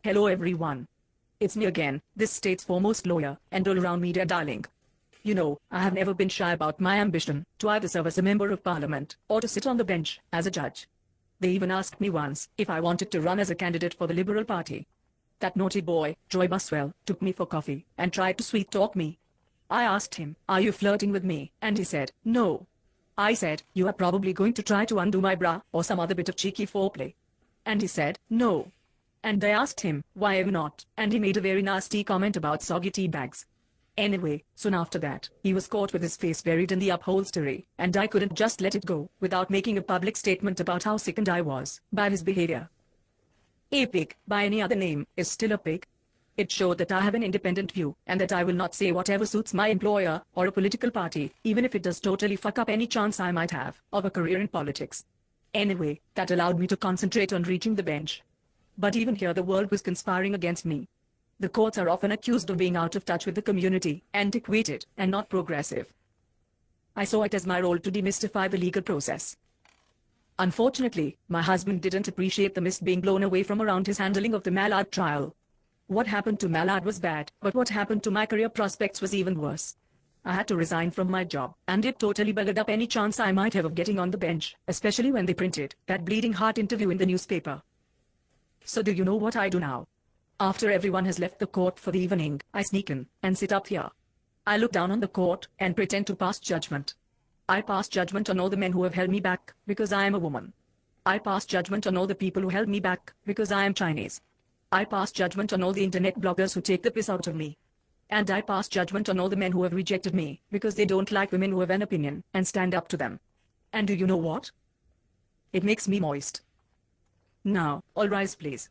Hello everyone. It's me again, this state's foremost lawyer and all-around media darling. You know, I have never been shy about my ambition to either serve as a member of parliament or to sit on the bench as a judge. They even asked me once if I wanted to run as a candidate for the Liberal Party. That naughty boy, Troy Buswell, took me for coffee and tried to sweet-talk me. I asked him, "Are you flirting with me?" And he said, "No." I said, "You are probably going to try to undo my bra or some other bit of cheeky foreplay." And he said, "No." And I asked him, "Why am not?" And he made a very nasty comment about soggy tea bags. Anyway, soon after that, he was caught with his face buried in the upholstery, and I couldn't just let it go without making a public statement about how sickened I was by his behavior. A pig, by any other name, is still a pig. It showed that I have an independent view, and that I will not say whatever suits my employer or a political party, even if it does totally fuck up any chance I might have of a career in politics. Anyway, that allowed me to concentrate on reaching the bench. But even here the world was conspiring against me. The courts are often accused of being out of touch with the community, antiquated, and not progressive. I saw it as my role to demystify the legal process. Unfortunately, my husband didn't appreciate the mist being blown away from around his handling of the Mallard trial. What happened to Mallard was bad, but what happened to my career prospects was even worse. I had to resign from my job, and it totally buggered up any chance I might have of getting on the bench, especially when they printed that bleeding heart interview in the newspaper. So do you know what I do now? After everyone has left the court for the evening, I sneak in and sit up here. I look down on the court and pretend to pass judgment. I pass judgment on all the men who have held me back because I am a woman. I pass judgment on all the people who held me back because I am Chinese. I pass judgment on all the internet bloggers who take the piss out of me. And I pass judgment on all the men who have rejected me because they don't like women who have an opinion and stand up to them. And do you know what? It makes me moist. Now, all rise please.